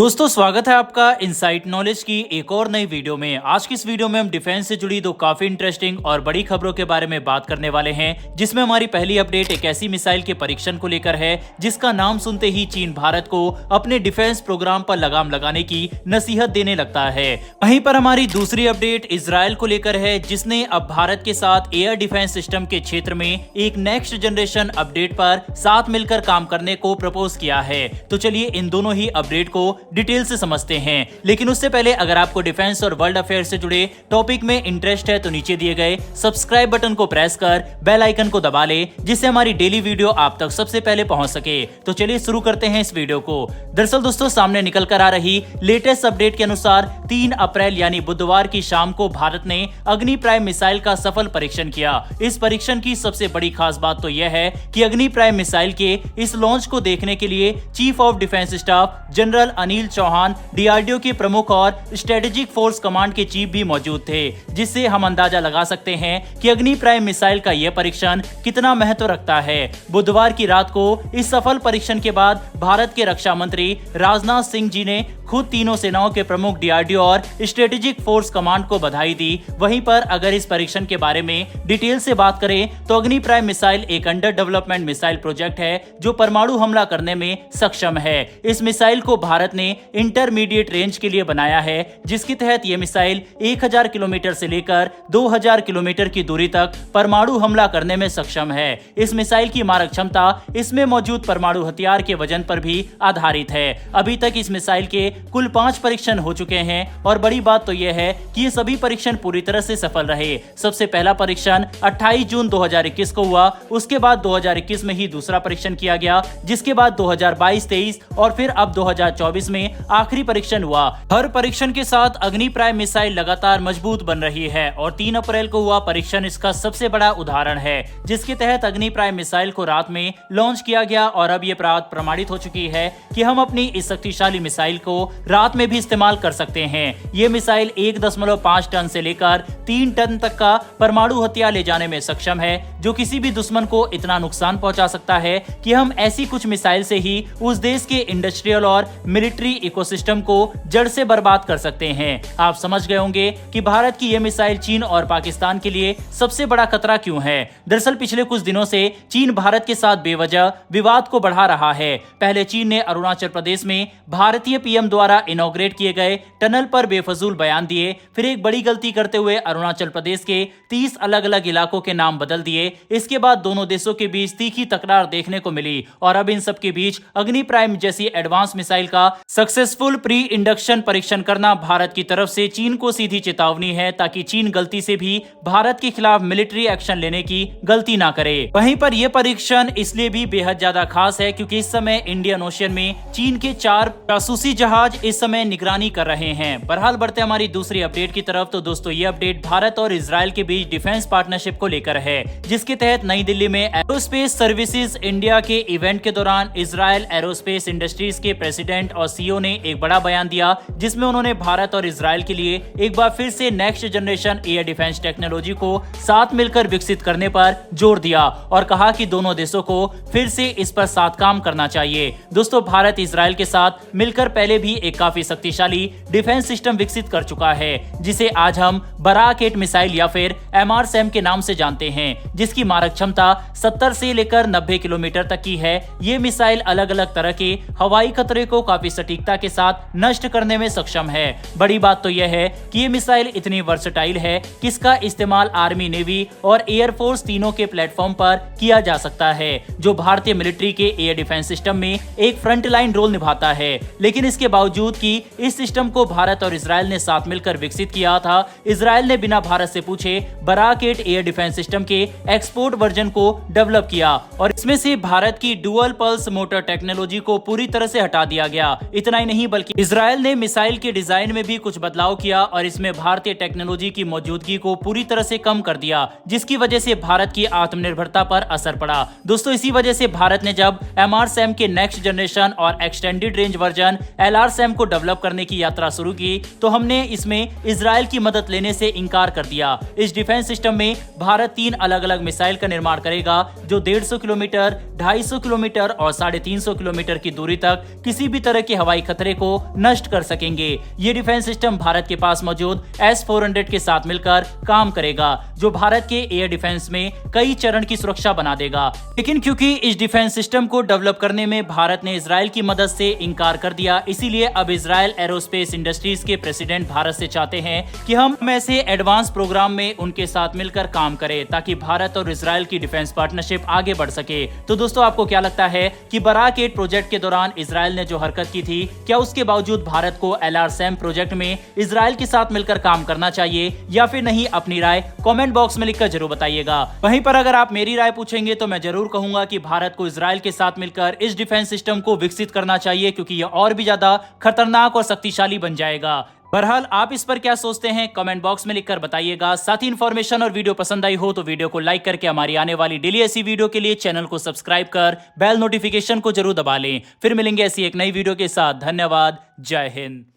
दोस्तों स्वागत है आपका इनसाइट नॉलेज की एक और नई वीडियो में। आज की इस वीडियो में हम डिफेंस से जुड़ी दो काफी इंटरेस्टिंग और बड़ी खबरों के बारे में बात करने वाले हैं, जिसमें हमारी पहली अपडेट एक ऐसी मिसाइल के परीक्षण को लेकर है जिसका नाम सुनते ही चीन भारत को अपने डिफेंस प्रोग्राम पर लगाम लगाने की नसीहत देने लगता है। वहीं पर हमारी दूसरी अपडेट इजराइल को लेकर है, जिसने अब भारत के साथ एयर डिफेंस सिस्टम के क्षेत्र में एक नेक्स्ट जनरेशन अपडेट पर साथ मिलकर काम करने को प्रपोज किया है। तो चलिए इन दोनों ही अपडेट को डिटेल से समझते हैं, लेकिन उससे पहले अगर आपको डिफेंस और वर्ल्ड अफेयर से जुड़े टॉपिक में इंटरेस्ट है तो नीचे दिए गए सब्सक्राइब बटन को प्रेस कर बेल आइकन को दबा ले, जिससे हमारी डेली वीडियो आप तक सबसे पहले पहुंच सके। तो चलिए शुरू करते हैं इस वीडियो को। दरअसल दोस्तों सामने निकल कर आ रही लेटेस्ट अपडेट के अनुसार 3 अप्रैल यानी बुधवार की शाम को भारत ने अग्नि प्राइम मिसाइल का सफल परीक्षण किया। इस परीक्षण की सबसे बड़ी खास बात तो यह है कि अग्नि प्राइम मिसाइल के इस लॉन्च को देखने के लिए chief of defence staff general Anil Chauhan, DRDO के प्रमुख और स्ट्रेटेजिक फोर्स कमांड के चीफ भी मौजूद थे, जिससे हम अंदाजा लगा सकते हैं कि अग्नि प्राइम मिसाइल का यह परीक्षण कितना महत्व रखता है। बुधवार की रात को इस सफल परीक्षण के बाद भारत के रक्षा मंत्री राजनाथ सिंह जी ने खुद तीनों सेनाओं के प्रमुख डीआरडीओ और स्ट्रेटेजिक फोर्स कमांड को बधाई दी। वहीं पर अगर इस परीक्षण के बारे में डिटेल से बात करें तो अग्नि प्राइम मिसाइल एक अंडर डेवलपमेंट मिसाइल प्रोजेक्ट है जो परमाणु हमला करने में सक्षम है। इस मिसाइल को भारत ने इंटरमीडिएट रेंज के लिए बनाया है, जिसके तहत यह मिसाइल 1000 किलोमीटर से लेकर 2000 किलोमीटर की दूरी तक परमाणु हमला करने में सक्षम है। इस मिसाइल की मारक क्षमता इसमें मौजूद परमाणु हथियार के वजन पर भी आधारित है। अभी तक इस मिसाइल के कुल 5 परीक्षण हो चुके हैं और बड़ी बात तो यह है कि ये सभी परीक्षण पूरी तरह से सफल रहे। सबसे पहला परीक्षण 28 जून 2021 को हुआ, उसके बाद 2021 में ही दूसरा परीक्षण किया गया, जिसके बाद 2022-23 और फिर अब 2024 में आखिरी परीक्षण हुआ। हर परीक्षण के साथ अग्नि प्राइम मिसाइल लगातार मजबूत बन रही है और 3 अप्रैल को हुआ परीक्षण इसका सबसे बड़ा उदाहरण है, जिसके तहत अग्नि प्राइम मिसाइल को रात में लॉन्च किया गया और अब ये बात प्रमाणित हो चुकी है कि हम अपनी इस शक्तिशाली मिसाइल को रात में भी इस्तेमाल कर सकते हैं। ये मिसाइल 1.5 टन से लेकर 3 टन तक का परमाणु हथियार ले जाने में सक्षम है, जो किसी भी दुश्मन को इतना नुकसान पहुंचा सकता है कि हम ऐसी कुछ मिसाइल से ही उस देश के इंडस्ट्रियल और मिलिट्री इकोसिस्टम को जड़ से बर्बाद कर सकते हैं। आप समझ गए होंगे कि भारत की यह मिसाइल चीन और पाकिस्तान के लिए सबसे बड़ा खतरा क्यों है। दरअसल पिछले कुछ दिनों से चीन भारत के साथ बेवजह विवाद को बढ़ा रहा है। पहले चीन ने अरुणाचल प्रदेश में भारतीय पीएम द्वारा इनॉग्रेट किए गए टनल पर बेफजूल बयान दिए, फिर एक बड़ी गलती करते हुए अरुणाचल प्रदेश के 30 अलग अलग इलाकों के नाम बदल दिए। इसके बाद दोनों देशों के बीच तीखी तकरार देखने को मिली और अब इन सब के बीच अग्नि प्राइम जैसी एडवांस मिसाइल का सक्सेसफुल प्री इंडक्शन परीक्षण करना भारत की तरफ से चीन को सीधी चेतावनी है, ताकि चीन गलती से भी भारत के खिलाफ मिलिट्री एक्शन लेने की गलती ना करे। वहीं पर यह परीक्षण इसलिए भी बेहद ज्यादा खास है क्योंकि इस समय इंडियन ओशियन में चीन के 4 जासूसी जहाज इस समय निगरानी कर रहे हैं। बहरहाल बढ़ते हमारी दूसरी अपडेट की तरफ। तो दोस्तों ये अपडेट भारत और इजराइल के बीच डिफेंस पार्टनरशिप को लेकर है, जिसके तहत नई दिल्ली में एरोस्पेस सर्विसेज इंडिया के इवेंट के दौरान इजराइल एरोस्पेस इंडस्ट्रीज के प्रेसिडेंट और सीईओ ने एक बड़ा बयान दिया, जिसमें उन्होंने भारत और इजराइल के लिए एक बार फिर से next generation air defence technology को साथ मिलकर विकसित करने पर जोर दिया और कहा कि दोनों देशों को फिर से इस पर साथ काम करना चाहिए। दोस्तों भारत इजराइल के साथ मिलकर पहले भी एक काफी शक्तिशाली डिफेंस सिस्टम विकसित कर चुका है, जिसे आज हम बराक 8 मिसाइल या फिर MRSAM के नाम से जानते हैं, जिसकी मारक क्षमता 70 से लेकर 90 किलोमीटर तक की है। ये मिसाइल अलग अलग तरह के हवाई खतरे को काफी सटीकता के साथ नष्ट करने में सक्षम है। बड़ी बात तो यह है कि ये मिसाइल इतनी वर्सटाइल है कि इसका इस्तेमाल आर्मी, नेवी और एयरफोर्स तीनों के प्लेटफॉर्म पर किया जा सकता है, जो भारतीय मिलिट्री के एयर डिफेंस सिस्टम में एक फ्रंटलाइन रोल निभाता है। लेकिन इसके बावजूद कि इस सिस्टम को भारत और इजराइल ने साथ मिलकर विकसित किया था, इजराइल ने बिना भारत से पूछे बराक 8 एयर डिफेंस सिस्टम के एक्सपोर्ट वर्जन को डेवलप किया और इसमें से भारत की डुअल पल्स मोटर टेक्नोलॉजी को पूरी तरह से हटा दिया गया। इतना ही नहीं बल्कि इजराइल ने मिसाइल के डिजाइन में भी कुछ बदलाव किया और इसमें भारतीय टेक्नोलॉजी की मौजूदगी को पूरी तरह से कम कर दिया, जिसकी वजह से भारत की आत्मनिर्भरता पर असर पड़ा। दोस्तों इसी वजह से भारत ने जब MRSAM के नेक्स्ट जनरेशन और एक्सटेंडेड रेंज वर्जन LRSAM को डेवलप करने की यात्रा शुरू चुकी तो हमने इसमें इजराइल की मदद लेने से इनकार कर दिया। इस डिफेंस सिस्टम में भारत 3 अलग अलग मिसाइल का निर्माण करेगा जो 150 किलोमीटर, 250 किलोमीटर और 350 किलोमीटर की दूरी तक किसी भी तरह के हवाई खतरे को नष्ट कर सकेंगे। ये डिफेंस सिस्टम भारत के पास मौजूद S-400 के साथ मिलकर काम करेगा जो भारत के एयर डिफेंस में कई चरण की सुरक्षा बना देगा। लेकिन क्योंकि इस डिफेंस सिस्टम को डेवलप करने में भारत ने इजराइल की मदद से इनकार कर दिया, इसीलिए अब इजराइल एरोस्पेस इंडस्ट्रीज के प्रेसिडेंट भारत से चाहते हैं कि हम ऐसे एडवांस प्रोग्राम में उनके साथ मिलकर काम करें ताकि भारत और इजराइल की डिफेंस पार्टनरशिप आगे बढ़ सके। तो दोस्तों, आपको क्या लगता है कि बराक 8 प्रोजेक्ट के दौरान इजराइल ने जो हरकत की थी, क्या उसके बावजूद भारत को LRSAM प्रोजेक्ट में इजराइल के साथ मिलकर काम करना चाहिए या फिर नहीं? अपनी राय कमेंट बॉक्स में लिखकर जरूर बताइएगा। वहीं पर अगर आप मेरी राय पूछेंगे तो मैं जरूर कहूंगा कि भारत को इजराइल के साथ मिलकर इस डिफेंस सिस्टम को विकसित करना चाहिए क्योंकि यह और भी ज्यादा खतरनाक और शक्तिशाली बन जाएगा। बहरहाल, आप इस पर क्या सोचते हैं कमेंट बॉक्स में लिखकर बताइएगा। साथ ही इन्फॉर्मेशन और वीडियो पसंद आई हो तो वीडियो को लाइक करके हमारी आने वाली डेली ऐसी वीडियो के लिए चैनल को सब्सक्राइब कर बेल नोटिफिकेशन को जरूर दबा लें। फिर मिलेंगे ऐसी एक नई वीडियो के साथ। धन्यवाद। जय हिंद।